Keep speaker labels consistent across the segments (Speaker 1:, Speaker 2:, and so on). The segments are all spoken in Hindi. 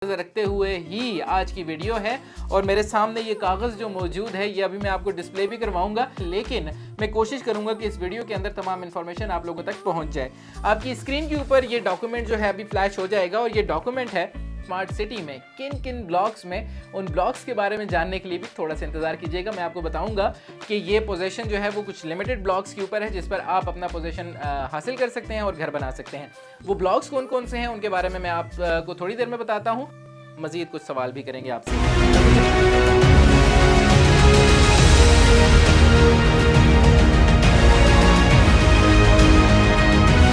Speaker 1: रखते हुए ही आज की वीडियो है और मेरे सामने ये कागज़ जो मौजूद है ये अभी मैं आपको डिस्प्ले भी करवाऊंगा, लेकिन मैं कोशिश करूंगा कि इस वीडियो के अंदर तमाम इन्फॉर्मेशन आप लोगों तक पहुंच जाए। आपकी स्क्रीन के ऊपर ये डॉक्यूमेंट जो है अभी फ्लैश हो जाएगा और ये डॉक्यूमेंट है स्मार्ट सिटी में किन किन ब्लॉक्स में, उन ब्लॉक्स के बारे में जानने के लिए भी थोड़ा सा इंतजार कीजिएगा। मैं आपको बताऊंगा कि ये पोजीशन जो है वो कुछ लिमिटेड ब्लॉक्स के ऊपर है जिस पर आप अपना पोजीशन हासिल कर सकते हैं और घर बना सकते हैं। वो ब्लॉक्स कौन कौन से हैं उनके बारे में मैं आपको थोड़ी देर में बताता हूँ। मजीद कुछ सवाल भी करेंगे आपसे।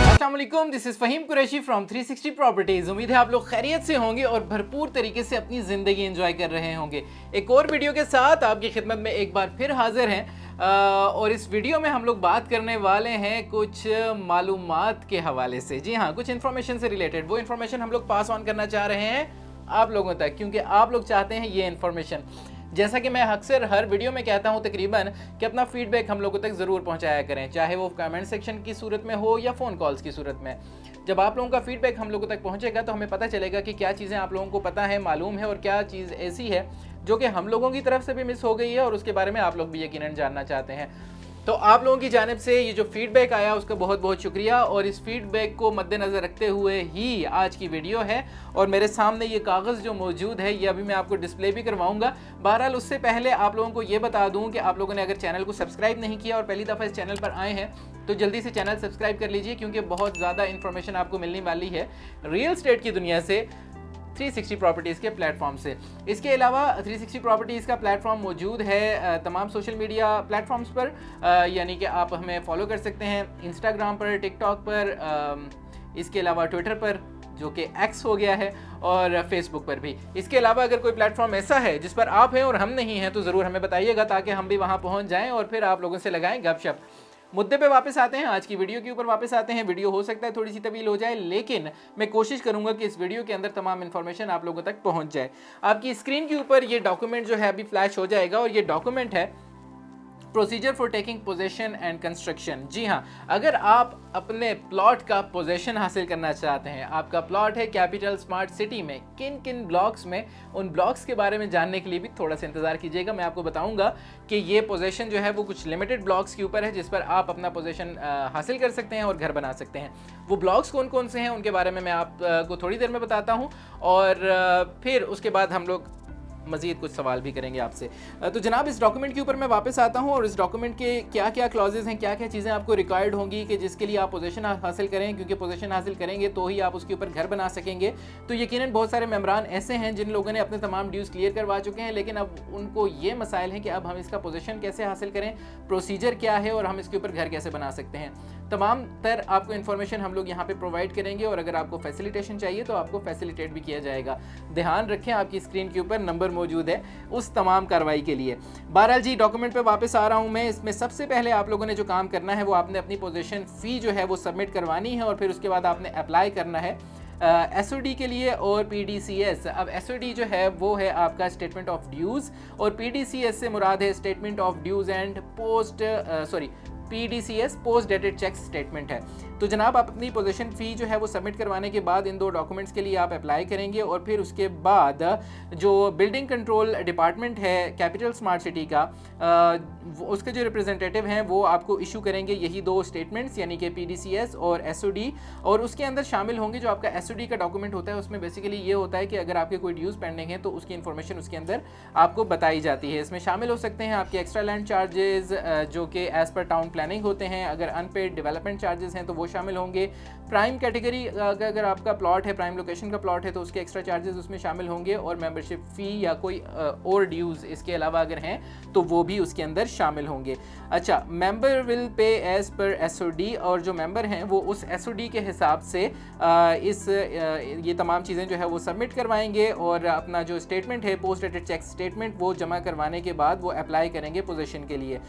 Speaker 1: अस्सलामुअलैकुम, this is Faheem Qureshi from 360 properties. उम्मीद है आप लोग खैरियत से होंगे और भरपूर तरीके से अपनी ज़िंदगी एंजॉय कर रहे होंगे। एक और वीडियो के साथ आपकी खिदमत में एक बार फिर हाजिर हैं और इस वीडियो में हम लोग बात करने वाले हैं कुछ मालूमात के हवाले से। जी हाँ, कुछ इन्फॉर्मेशन से रिलेटेड। वो इन्फॉर्मेशन हम लोग पास ऑन करना चाह रहे हैं आप लोगों तक, क्योंकि आप लोग चाहते हैं ये इन्फॉर्मेशन। जैसा कि मैं अक्सर हर वीडियो में कहता हूं तकरीबन कि अपना फीडबैक हम लोगों तक ज़रूर पहुंचाया करें, चाहे वो कमेंट सेक्शन की सूरत में हो या फ़ोन कॉल्स की सूरत में। जब आप लोगों का फीडबैक हम लोगों तक पहुंचेगा तो हमें पता चलेगा कि क्या चीज़ें आप लोगों को पता है, मालूम है और क्या चीज़ ऐसी है जो कि हम लोगों की तरफ से भी मिस हो गई है और उसके बारे में आप लोग भी यकीनन जानना चाहते हैं। तो आप लोगों की जानिब से ये जो फीडबैक आया उसका बहुत बहुत शुक्रिया और इस फीडबैक को मद्देनज़र रखते हुए ही आज की वीडियो है और मेरे सामने ये कागज़ जो मौजूद है ये अभी मैं आपको डिस्प्ले भी करवाऊंगा। बहरहाल उससे पहले आप लोगों को ये बता दूं कि आप लोगों ने अगर चैनल को सब्सक्राइब नहीं किया और पहली दफ़ा इस चैनल पर आए हैं तो जल्दी से चैनल सब्सक्राइब कर लीजिए, क्योंकि बहुत ज़्यादा इन्फॉर्मेशन आपको मिलने वाली है रियल एस्टेट की दुनिया से 360 प्रॉपर्टीज़ के प्लेटफॉर्म से। इसके अलावा 360 प्रॉपर्टीज़ का प्लेटफॉर्म मौजूद है तमाम सोशल मीडिया प्लेटफॉर्म्स पर, यानी कि आप हमें फॉलो कर सकते हैं इंस्टाग्राम पर, टिकटॉक पर, इसके अलावा ट्विटर पर जो कि एक्स हो गया है, और फेसबुक पर भी। इसके अलावा अगर कोई प्लेटफॉर्म ऐसा है जिस पर आप हैं और हम नहीं हैं तो ज़रूर हमें बताइएगा ताकि हम भी वहाँ पहुँच जाएँ और फिर आप लोगों से लगाएँ गपशप। मुद्दे पे वापस आते हैं, आज की वीडियो के ऊपर वापस आते हैं। वीडियो हो सकता है थोड़ी सी तवील हो जाए, लेकिन मैं कोशिश करूंगा कि इस वीडियो के अंदर तमाम इन्फॉर्मेशन आप लोगों तक पहुंच जाए। आपकी स्क्रीन के ऊपर ये डॉक्यूमेंट जो है अभी फ्लैश हो जाएगा और ये डॉक्यूमेंट है procedure for taking possession and construction. जी हाँ, अगर आप अपने प्लॉट का पोजेशन हासिल करना चाहते हैं, आपका प्लॉट है कैपिटल स्मार्ट सिटी में किन किन ब्लॉक्स में, उन ब्लॉक्स के बारे में जानने के लिए भी थोड़ा सा इंतजार कीजिएगा। मैं आपको बताऊंगा कि ये पोजेशन जो है वो कुछ लिमिटेड ब्लॉक्स के ऊपर है जिस पर आप अपना पोजेशन हासिल कर सकते हैं और घर बना सकते हैं। वो ब्लॉक्स कौन कौन से हैं उनके बारे में मैं आपको थोड़ी देर में बताता हूँ और फिर उसके बाद हम लोग मज़ीद कुछ सवाल भी करेंगे आपसे। तो जनाब, इस डॉक्यूमेंट के ऊपर मैं वापस आता हूँ और इस डॉक्यूमेंट के क्या क्या क्लॉजेज़ हैं, क्या क्या चीज़ें आपको रिक्वायर्ड होंगी कि जिसके लिए आप पोजीशन हासिल करें, क्योंकि पोजीशन हासिल करेंगे तो ही आप उसके ऊपर घर बना सकेंगे। तो यकीनन बहुत सारे मेम्बरान ऐसे हैं जिन लोगों ने अपने तमाम ड्यूज़ क्लियर करवा चुके हैं, लेकिन अब उनको ये मसाइल हैं कि अब हम इसका पोजीशन कैसे हासिल करें, प्रोसीजर क्या है और हम इसके ऊपर घर कैसे बना सकते हैं। तमाम तर आपको इन्फॉर्मेशन हम लोग यहाँ पे प्रोवाइड करेंगे और अगर आपको फैसिलिटेशन चाहिए तो आपको फैसिलिटेट भी किया जाएगा। ध्यान रखें, आपकी स्क्रीन के ऊपर नंबर मौजूद है उस तमाम कार्रवाई के लिए। बहरहाल जी, डॉक्यूमेंट पे वापस आ रहा हूँ मैं। इसमें सबसे पहले आप लोगों ने जो काम करना है वो आपने अपनी पोजीशन फ़ी जो है वो सबमिट करवानी है और फिर उसके बाद आपने अप्लाई करना है SOD के लिए और PDCS। अब SOD जो है वो है आपका स्टेटमेंट ऑफ ड्यूज़ और PDCS से मुराद है statement of dues and PDCS post dated cheque statement है। तो जनाब, आप अपनी पोजीशन फ़ी जो है वो सबमिट करवाने के बाद इन दो डॉक्यूमेंट्स के लिए आप अप्लाई करेंगे और फिर उसके बाद जो बिल्डिंग कंट्रोल डिपार्टमेंट है कैपिटल स्मार्ट सिटी का, उसके जो रिप्रेजेंटेटिव हैं वो आपको इशू करेंगे यही दो स्टेटमेंट्स, यानी कि PDCS और SOD। और उसके अंदर शामिल होंगे जो आपका SOD का डॉक्यूमेंट होता है, उसमें बेसिकली ये होता है कि अगर आपके कोई ड्यूज़ पेंडिंग है तो उसकी इन्फॉर्मेशन उसके अंदर आपको बताई जाती है। इसमें शामिल हो सकते हैं आपके एक्स्ट्रा लैंड चार्जेस जो कि एज़ पर टाउन प्लानिंग होते हैं, अगर अनपेड डेवलपमेंट चार्जेस हैं तो वो शामिल होंगे। प्राइम कैटेगरी अगर आपका प्लॉट है, प्राइम लोकेशन का प्लॉट है तो उसके एक्स्ट्रा चार्जेस उसमें शामिल होंगे और मेंबरशिप फ़ी या कोई और ड्यूज़ इसके अलावा अगर हैं तो वो भी उसके अंदर शामिल होंगे। अच्छा, member will pay as per SOD और जो मेंबर हैं वो उस SOD के हिसाब से ये तमाम चीज़ें जो है वो सबमिट करवाएंगे और अपना जो स्टेटमेंट है पोस्ट डेटेड चेक स्टेटमेंट वो जमा करवाने के बाद वो अप्लाई करेंगे पोजीशन के लिए।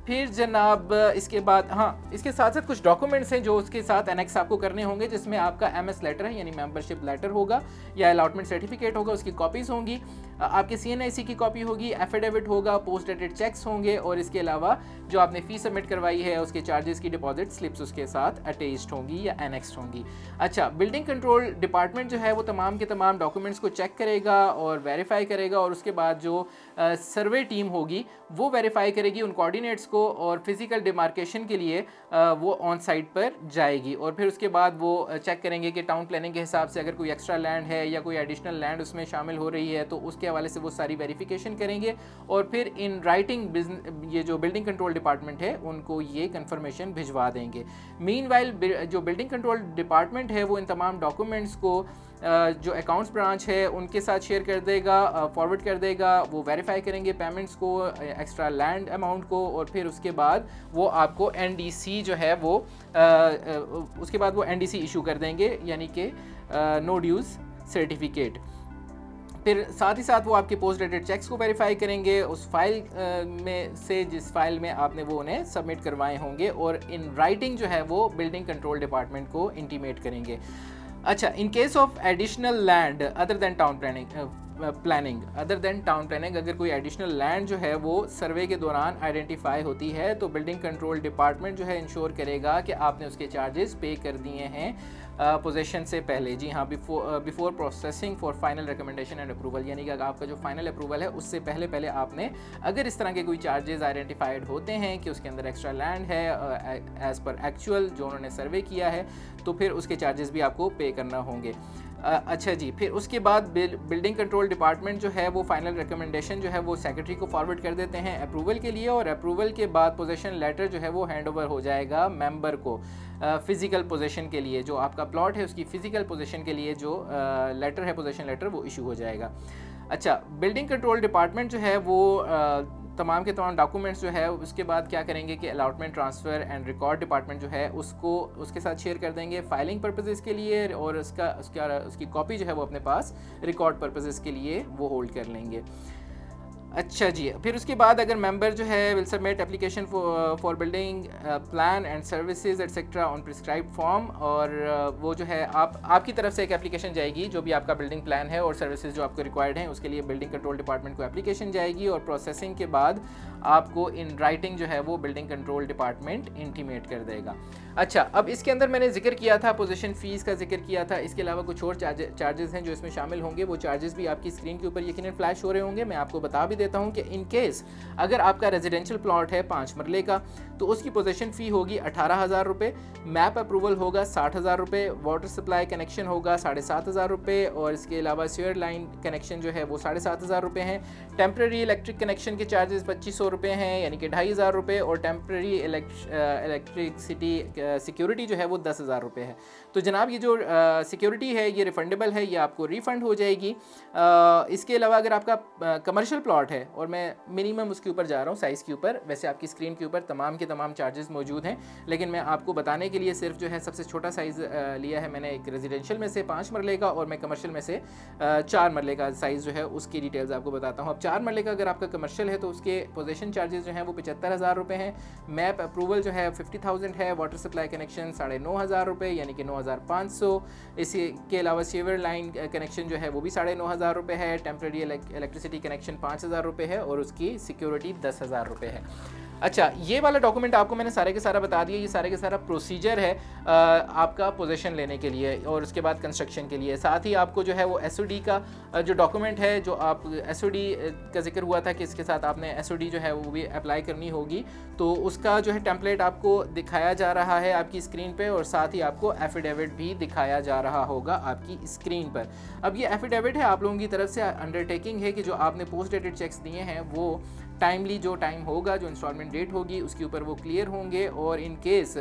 Speaker 1: फिर जनाब इसके बाद हाँ, इसके साथ साथ कुछ डॉक्यूमेंट्स हैं जो उसके साथ एनेक्स आपको करने होंगे, जिसमें आपका एमएस लेटर है यानी मेंबरशिप लेटर होगा या अलॉटमेंट सर्टिफिकेट होगा, उसकी कॉपीज़ होंगी, आपके CNIC की कॉपी होगी, एफिडेविट होगा, पोस्ट डेटेड चेक्स होंगे और इसके अलावा जो आपने फ़ीस सबमिट करवाई है उसके चार्जेस की डिपॉजिट स्लिप्स उसके साथ अटैच्ड होंगी या एनेक्स्ड होंगी। अच्छा, बिल्डिंग कंट्रोल डिपार्टमेंट जो है वो तमाम के तमाम डॉक्यूमेंट्स को चेक करेगा और वेरीफाई करेगा और उसके बाद जो सर्वे टीम होगी वो वेरीफाई करेगी उन कोऑर्डिनेट्स को और फिज़िकल डिमार्केशन के लिए वो ऑन साइट पर जाएगी और फिर उसके बाद वो चेक करेंगे कि टाउन प्लानिंग के हिसाब से अगर कोई एक्स्ट्रा लैंड है या कोई एडिशनल लैंड उसमें शामिल हो रही है तो उसके हवाले से वो सारी वेरिफिकेशन करेंगे और फिर इन राइटिंग ये जो बिल्डिंग कंट्रोल डिपार्टमेंट है उनको ये कंफर्मेशन भिजवा देंगे। मीनवाइल जो बिल्डिंग कंट्रोल डिपार्टमेंट है वो इन तमाम डॉक्यूमेंट्स को जो अकाउंट्स ब्रांच है उनके साथ शेयर कर देगा, फॉरवर्ड कर देगा, वो वेरीफाई करेंगे पेमेंट्स को, एक्स्ट्रा लैंड अमाउंट को और फिर उसके बाद वो आपको NDC जो है वो उसके बाद वो NDC इशू कर देंगे यानी कि नो ड्यूज़ सर्टिफिकेट। फिर साथ ही साथ वो आपके पोस्ट डेटेड चेक्स को वेरीफाई करेंगे उस फाइल में से जिस फाइल में आपने वो उन्हें सबमिट करवाए होंगे और इन राइटिंग जो है वो बिल्डिंग कंट्रोल डिपार्टमेंट को इंटीमेट करेंगे। अच्छा, in case of additional land other than town planning अगर कोई एडिशनल लैंड जो है वो सर्वे के दौरान आइडेंटिफाई होती है तो बिल्डिंग कंट्रोल डिपार्टमेंट जो है इंश्योर करेगा कि आपने उसके चार्जेस पे कर दिए हैं पोजेशन से पहले। जी हाँ, before processing for final recommendation and approval, यानी कि आपका जो फाइनल अप्रूवल है उससे पहले आपने अगर इस तरह के कोई चार्जेस आइडेंटिफाइड होते हैं कि उसके अंदर एक्स्ट्रा लैंड है एज़ पर एक्चुअल जो उन्होंने सर्वे किया है तो फिर उसके चार्जेस भी आपको पे करना होंगे। अच्छा जी, फिर उसके बाद बिल्डिंग कंट्रोल डिपार्टमेंट जो है वो फाइनल रिकमेंडेशन जो है वो सेक्रेटरी को फॉरवर्ड कर देते हैं अप्रूवल के लिए और अप्रूवल के बाद पोजेशन लेटर जो है वो हैंड ओवर हो जाएगा मेंबर को फ़िज़िकल पोजेशन के लिए। जो आपका प्लॉट है उसकी फ़िज़िकल पोजेशन के लिए जो लेटर है पोजेशन लेटर वो इशू हो जाएगा। अच्छा, बिल्डिंग कंट्रोल डिपार्टमेंट जो है वो तमाम के तमाम डॉक्यूमेंट्स जो है उसके बाद क्या करेंगे कि allotment transfer and record department जो है उसको उसके साथ शेयर कर देंगे फाइलिंग पर्पसेस के लिए और उसकी कॉपी जो है वो अपने पास रिकॉर्ड पर्पसेस के लिए वो होल्ड कर लेंगे। अच्छा जी, फिर उसके बाद अगर मेंबर जो है will submit application for building plan and services etcetera on prescribe form और वो जो है आपकी तरफ से एक एप्लीकेशन जाएगी जो भी आपका बिल्डिंग प्लान है और सर्विसेज जो आपको रिक्वायर्ड हैं उसके लिए बिल्डिंग कंट्रोल डिपार्टमेंट को एप्लीकेशन जाएगी और प्रोसेसिंग के बाद आपको इन राइटिंग जो है वो बिल्डिंग कंट्रोल डिपार्टमेंट इंटीमेट कर देगा। अच्छा, अब इसके अंदर मैंने जिक्र किया था पोजीशन फ़ीस का जिक्र किया था, इसके अलावा कुछ और चार्जेस हैं जो इसमें शामिल होंगे। वो चार्जेस भी आपकी स्क्रीन के ऊपर यकीनन फ्लैश हो रहे होंगे। मैं आपको बता भी देता हूं कि इन केस अगर आपका रेजिडेंशियल प्लॉट है 5 मरले का तो उसकी पोजीशन फ़ी होगी 18,000 रुपये, मैप अप्रूवल होगा 60,000 रुपये, वाटर सप्लाई कनेक्शन होगा 7,500 रुपये और इसके अलावा सीवर लाइन कनेक्शन जो है वो 7,500 रुपये हैं। टेम्प्रेरी इलेक्ट्रिक कनेक्शन के चार्जेस 2,500 रुपये हैं यानी कि 2,500 रुपये और टेम्प्रेरी इलेक्ट्रिसिटी सिक्योरिटी जो है वो 10,000 रुपये है। तो जनाब ये जो सिक्योरिटी है ये रिफंडेबल है, ये आपको रिफ़ंड हो जाएगी। इसके अलावा अगर आपका कमर्शियल प्लॉट है और मैं मिनिमम उसके ऊपर जा रहा हूँ साइज़ के ऊपर, वैसे आपकी स्क्रीन के ऊपर तमाम के तमाम चार्जेस मौजूद हैं लेकिन मैं आपको बताने के लिए सिर्फ जो है सबसे छोटा साइज़ लिया है मैंने, एक रेजिडेंशियल में से 5 मरले का और मैं कमर्शियल में से 4 मरले का साइज़ जो है उसकी डिटेल्स आपको बताता हूँ। अब 4 मरले का अगर आपका कमर्शियल है तो उसके पोजेशन चार्जेस जो हैं वो 75,000 रुपये हैं, मैप अप्रूवल जो है 50,000 है, वाटर सप्लाई कनेक्शन 9,500 रुपये यानी कि 9,500। इसके अलावा सीवर लाइन कनेक्शन जो है वो भी 9,500 रुपये है, टेम्प्रेरी इलेक्ट्रिसिटी कनेक्शन 5,000 रुपये है और उसकी सिक्योरिटी 10,000 रुपये है। अच्छा, ये वाला डॉक्यूमेंट आपको मैंने सारे के सारा बता दिया, ये सारे के सारा प्रोसीजर है आपका पोजीशन लेने के लिए और उसके बाद कंस्ट्रक्शन के लिए। साथ ही आपको जो है वो एसओडी का जो डॉक्यूमेंट है, जो आप एसओडी का जिक्र हुआ था कि इसके साथ आपने एसओडी जो है वो भी अप्लाई करनी होगी, तो उसका जो है टेम्पलेट आपको दिखाया जा रहा है आपकी स्क्रीन पे और साथ ही आपको एफिडेविट भी दिखाया जा रहा होगा आपकी स्क्रीन पर। अब ये एफिडेविट है आप लोगों की तरफ से अंडरटेकिंग है कि जो आपने पोस्ट डेटेड चेक्स दिए हैं वो टाइमली जो टाइम होगा, जो इंस्टॉलमेंट डेट होगी उसके ऊपर वो क्लियर होंगे और इन केस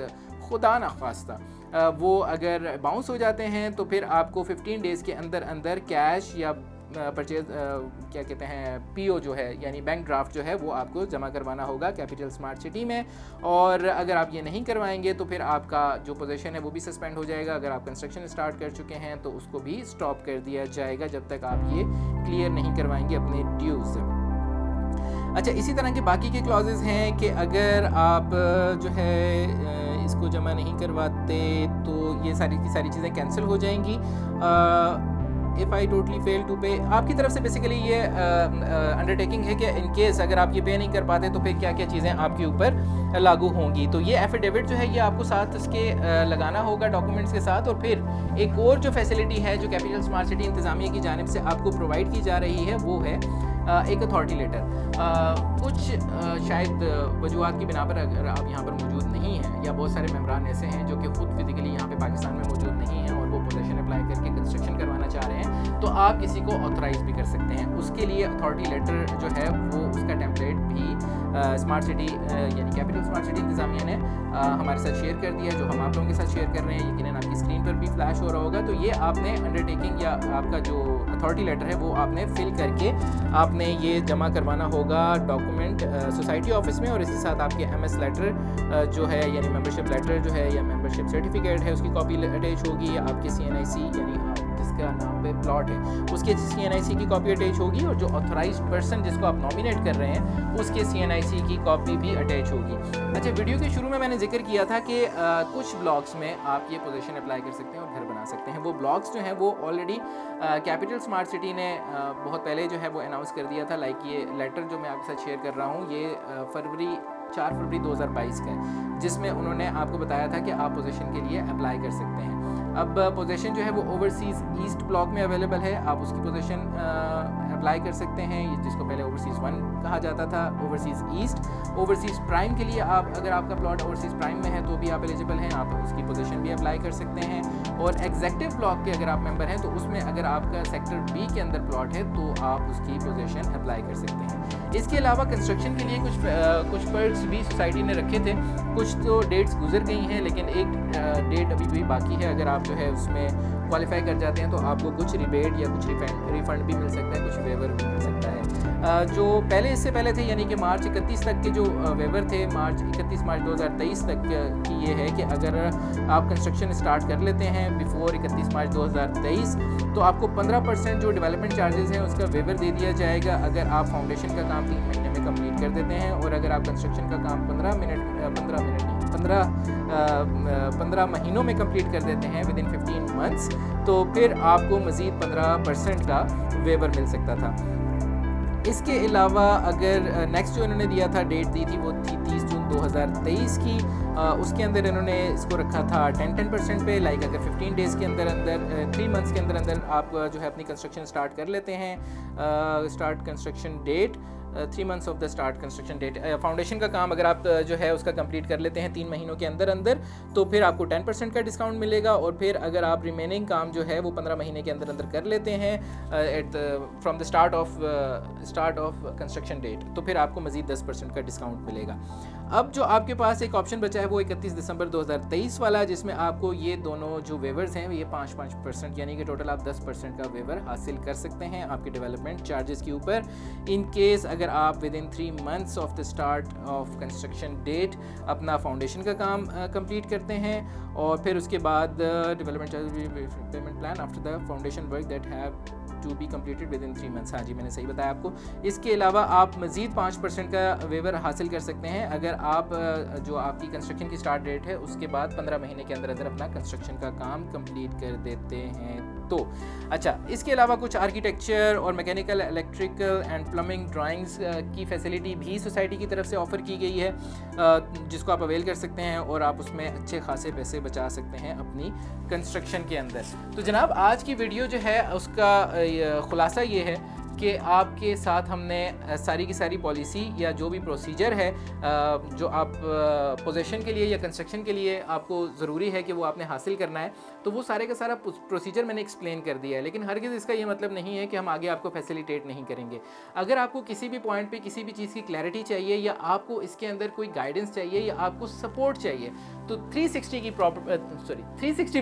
Speaker 1: खुदा न खास्ता वो अगर बाउंस हो जाते हैं तो फिर आपको 15 डेज़ के अंदर अंदर कैश या परचेज क्या कहते हैं पीओ जो है यानी बैंक ड्राफ्ट जो है वो आपको जमा करवाना होगा कैपिटल स्मार्ट सिटी में। और अगर आप ये नहीं करवाएंगे तो फिर आपका जो पोजीशन है वो भी सस्पेंड हो जाएगा। अगर आप कंस्ट्रक्शन स्टार्ट कर चुके हैं तो उसको भी स्टॉप कर दिया जाएगा जब तक आप ये क्लियर नहीं करवाएंगे अपने ड्यूज़। अच्छा, इसी तरह के बाकी के क्लॉजेज़ हैं कि अगर आप जो है इसको जमा नहीं करवाते तो ये सारी की सारी चीज़ें कैंसिल हो जाएंगी। If I totally fail to pay, आपकी तरफ से बेसिकली ये अंडरटेकिंग है कि इन केस अगर आप ये पे नहीं कर पाते तो फिर क्या क्या चीज़ें आपके ऊपर लागू होंगी। तो ये एफिडेविट जो है ये आपको साथ इसके लगाना होगा डॉक्यूमेंट्स के साथ। और फिर एक और जो फैसिलिटी है जो कैपिटल स्मार्ट सिटी इंतज़ामिया की जानिब से आपको प्रोवाइड की जा रही है वो है एक अथॉरिटी लेटर। कुछ शायद वजूहत की बिना पर अगर आप यहाँ पर मौजूद नहीं हैं या बहुत सारे मेम्बरान ऐसे हैं जो कि ख़ुद फिजिकली यहाँ पे पाकिस्तान में मौजूद नहीं हैं और वो पोजीशन अप्लाई करके कंस्ट्रक्शन करवाना चाह रहे हैं, तो आप किसी को ऑथराइज भी कर सकते हैं। उसके लिए अथॉरिटी लेटर जो है वो उसका टेम्पलेट भी स्मार्ट सिटी यानी कैपिटल स्मार्ट सिटी इंतज़ामिया ने हमारे साथ शेयर कर दिया, जो हम आप लोगों के साथ शेयर कर रहे हैं। यकीनन आपकी स्क्रीन पर भी फ्लैश हो रहा होगा। तो ये आपने अंडरटेकिंग या आपका जो अथॉरिटी लेटर है वो आपने फिल करके आपने ये जमा करवाना होगा डॉक्यूमेंट सोसाइटी ऑफिस में। और इसके साथ आपके एमएस लेटर जो है यानी मेंबरशिप लेटर जो है या मेंबरशिप सर्टिफिकेट है उसकी कॉपी अटैच होगी, या आपके CNIC यानी जिसका नाम पे प्लॉट है उसके CNIC की कॉपी अटैच होगी, और जो ऑथराइज्ड पर्सन जिसको आप नॉमिनेट कर रहे हैं उसके CNIC की कॉपी भी अटैच होगी। अच्छा, वीडियो के शुरू में मैंने जिक्र किया था कि कुछ ब्लॉक्स में आप ये पोजीशन अप्लाई कर सकते हैं और घर बना सकते हैं। वो ब्लॉक्स जो हैं वो ऑलरेडी कैपिटल स्मार्ट सिटी ने बहुत पहले जो है वो अनाउंस कर दिया था। लाइक ये लेटर जो मैं आपके साथ शेयर कर रहा हूँ ये 4 फरवरी 2022 का है, जिसमें उन्होंने आपको बताया था कि आप पोजीशन के लिए अप्लाई कर सकते हैं। अब पोजीशन जो है वो ओवरसीज़ ईस्ट ब्लॉक में अवेलेबल है, आप उसकी पोजीशन अप्लाई कर सकते हैं, जिसको पहले ओवरसीज़ 1 कहा जाता था, ओवरसीज़ ईस्ट। ओवरसीज़ प्राइम के लिए आप अगर आपका प्लॉट ओवरसीज़ प्राइम में है तो भी आप एलिजिबल हैं, आप उसकी पोजीशन भी अप्लाई कर सकते हैं। और एग्जेक्टिव ब्लॉक के अगर आप मेंबर हैं तो उसमें अगर आपका सेक्टर B के अंदर प्लॉट है तो आप उसकी पोजीशन अप्लाई कर सकते हैं। इसके अलावा कंस्ट्रक्शन के लिए कुछ पर्क्स भी सोसाइटी ने रखे थे। कुछ तो डेट्स गुजर गई हैं लेकिन एक डेट अभी भी बाकी है। अगर आप जो है उसमें क्वालिफाई कर जाते हैं तो आपको कुछ रिबेट या कुछ रिफंड भी मिल सकता है, कुछ वेवर भी मिल सकता है। जो पहले इससे पहले थे यानी कि मार्च 31 तक के जो वेवर थे, 31 मार्च 2023 तक की ये है कि अगर आप कंस्ट्रक्शन स्टार्ट कर लेते हैं बिफोर 31 मार्च 2023 तो आपको 15% जो डेवलपमेंट चार्जेस हैं उसका वेवर दे दिया जाएगा अगर आप फाउंडेशन का काम 3 महीने में कंप्लीट कर देते हैं। और अगर आप कंस्ट्रक्शन का काम 15 महीनों में कंप्लीट कर देते हैं विद इन 15 मंथ्स तो फिर आपको मज़ीद 15% का वेवर मिल सकता था। इसके अलावा अगर नेक्स्ट जो इन्होंने दिया था डेट दी थी वो थी 30 जून 2023 की। उसके अंदर इन्होंने इसको रखा था 10% पे। लाइक अगर 15 डेज़ के अंदर 3 मंथ्स के अंदर आप जो है अपनी कंस्ट्रक्शन स्टार्ट कर लेते हैं, start construction date 3 months of the start construction date, foundation का काम अगर आप जो है उसका कंप्लीट कर लेते हैं 3 महीनों के अंदर तो फिर आपको 10% का डिस्काउंट मिलेगा। और फिर अगर आप रिमेनिंग काम जो है वो 15 महीने के अंदर कर लेते हैं from the start of construction date तो फिर आपको मज़ीद 10% का डिस्काउंट मिलेगा। अब जो आपके पास एक ऑप्शन बचा है वो 31 दिसंबर 2023 वाला, जिसमें आपको ये दोनों जो वेवर्स हैं ये 5% यानी कि टोटल आप 10% का वेवर हासिल कर सकते हैं आपके डेवलपमेंट चार्जेस के ऊपर। इन केस अगर आप within 3 months of the start of construction date अपना फाउंडेशन का काम कंप्लीट करते हैं और फिर उसके बाद development charges payment plan after the foundation work that have to be completed within 3 months. हाँ जी, मैंने सही बताया आपको। इसके अलावा आप मज़ीद 5% का वेवर हासिल कर सकते हैं अगर आप जो आपकी कंस्ट्रक्शन की स्टार्ट डेट है उसके बाद 15 महीने के अंदर अपना कंस्ट्रक्शन का काम कंप्लीट कर देते हैं तो। अच्छा, इसके अलावा कुछ आर्किटेक्चर और mechanical, electrical and plumbing drawings की फैसिलिटी भी सोसाइटी की तरफ से ऑफ़र की गई है जिसको आप अवेल कर सकते हैं और आप उसमें अच्छे खासे पैसे बचा सकते हैं अपनी कंस्ट्रक्शन के अंदर। तो जनाब, आज की वीडियो जो है उसका खुलासा ये है कि आपके साथ हमने सारी की सारी पॉलिसी या जो भी प्रोसीजर है जो आप पोजीशन के लिए या कंस्ट्रक्शन के लिए आपको ज़रूरी है कि वो आपने हासिल करना है तो वो सारे का सारा प्रोसीजर मैंने एक्सप्लेन कर दिया है। लेकिन हरगिज़ इसका ये मतलब नहीं है कि हम आगे आपको फैसिलिटेट नहीं करेंगे। अगर आपको किसी भी पॉइंट पे किसी भी चीज़ की क्लैरिटी चाहिए या आपको इसके अंदर कोई गाइडेंस चाहिए या आपको सपोर्ट चाहिए तो 360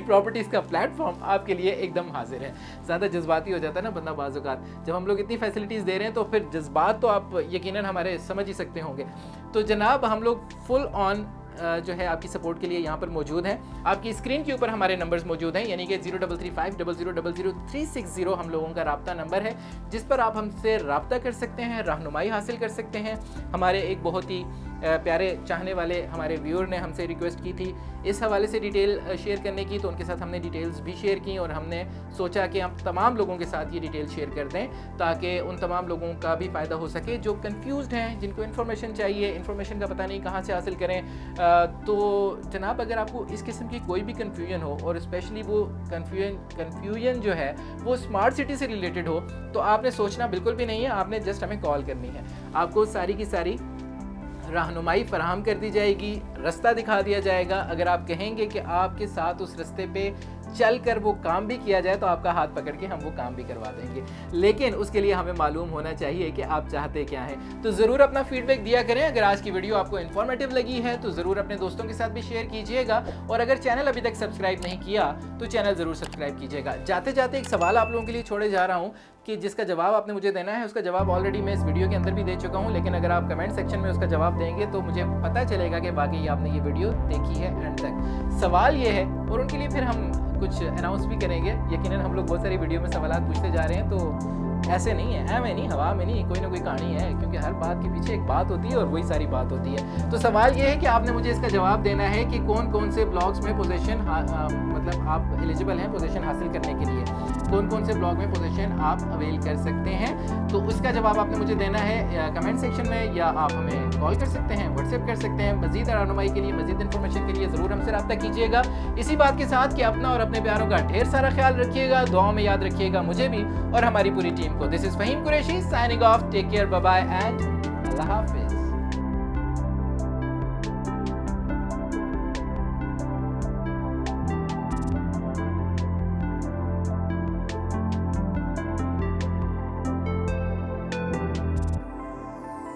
Speaker 1: प्रॉपर्टीज़ का प्लेटफॉर्म आपके लिए एकदम हाजिर है। ज़्यादा जज्बाती हो जाता है ना बंदा बाज़ औक़ात, जब हम लोग इतनी फैसिलिटीज़ दे रहे हैं तो फिर जज्बात तो आप यकीनन हमारे समझ ही सकते होंगे। तो जनाब, हम लोग फुल ऑन जो है आपकी सपोर्ट के लिए यहाँ पर मौजूद हैं। आपकी स्क्रीन के ऊपर हमारे नंबर्स मौजूद हैं, यानी कि 033500000360 हम लोगों का राब्ता नंबर है, जिस पर आप हमसे राब्ता कर सकते हैं, रहनुमाई हासिल कर सकते हैं। हमारे एक बहुत ही प्यारे चाहने वाले हमारे व्यूअर ने हमसे रिक्वेस्ट की थी इस हवाले से डिटेल शेयर करने की, तो उनके साथ हमने डिटेल्स भी शेयर की और हमने सोचा कि हम तमाम लोगों के साथ ये डिटेल शेयर कर दें ताकि उन तमाम लोगों का भी फ़ायदा हो सके जो कंफ्यूज्ड हैं, जिनको इन्फॉर्मेशन चाहिए, इन्फॉर्मेशन का पता नहीं कहाँ से हासिल करें। तो जनाब, अगर आपको इस किस्म की कोई भी कन्फ्यूजन हो और स्पेशली वो कन्फ्यूजन जो है वो स्मार्ट सिटी से रिलेटेड हो, तो आपने सोचना बिल्कुल भी नहीं है, आपने जस्ट हमें कॉल करनी है। आपको सारी की सारी रहनुमाई फराहम कर दी जाएगी, रास्ता दिखा दिया जाएगा। अगर आप कहेंगे कि आपके साथ उस रास्ते पे चल कर वो काम भी किया जाए तो आपका हाथ पकड़ के हम वो काम भी करवा देंगे, लेकिन उसके लिए हमें मालूम होना चाहिए कि आप चाहते क्या हैं। तो ज़रूर अपना फीडबैक दिया करें। अगर आज की वीडियो आपको इन्फॉर्मेटिव लगी है तो ज़रूर अपने दोस्तों के साथ भी शेयर कीजिएगा, और अगर चैनल अभी तक सब्सक्राइब नहीं किया तो चैनल ज़रूर सब्सक्राइब कीजिएगा। जाते जाते एक सवाल आप लोगों के लिए छोड़े जा रहा हूँ कि जिसका जवाब आपने मुझे देना है, उसका जवाब ऑलरेडी मैं इस वीडियो के अंदर भी दे चुका हूँ, लेकिन अगर आप कमेंट सेक्शन में उसका जवाब देंगे तो मुझे पता चलेगा कि वाकई आपने ये वीडियो देखी है एंड तक। सवाल ये है, और उनके लिए फिर हम कुछ अनाउंस भी करेंगे। यकीनन हम लोग बहुत सारी वीडियो में सवाल पूछते जा रहे हैं, तो ऐसे नहीं है, में नहीं, हवा में नहीं, कोई ना कोई कहानी है, क्योंकि हर बात के पीछे एक बात होती है और वही सारी बात होती है। तो सवाल ये है कि आपने मुझे इसका जवाब देना है कि कौन कौन से ब्लॉग्स में पोजीशन मतलब आप एलिजिबल हैं पोजीशन हासिल करने के लिए, कौन कौन से ब्लॉग में पोजीशन आप अवेल कर सकते हैं। तो उसका जवाब आपने मुझे देना है कमेंट सेक्शन में, या आप हमें कॉल कर सकते हैं, व्हाट्सएप कर सकते हैं। मजीद रहनुमाई के लिए, मजीद इन्फॉर्मेशन के लिए ज़रूर हमसे रब्ता कीजिएगा। इसी बात के साथ कि अपना और अपने प्यारों का ढेर सारा ख्याल रखिएगा, दुआओं में याद रखिएगा मुझे भी और हमारी पूरी टीम को। This is Faheem Qureshi signing off. Take care, bye bye and अल्लाह हाफिज़।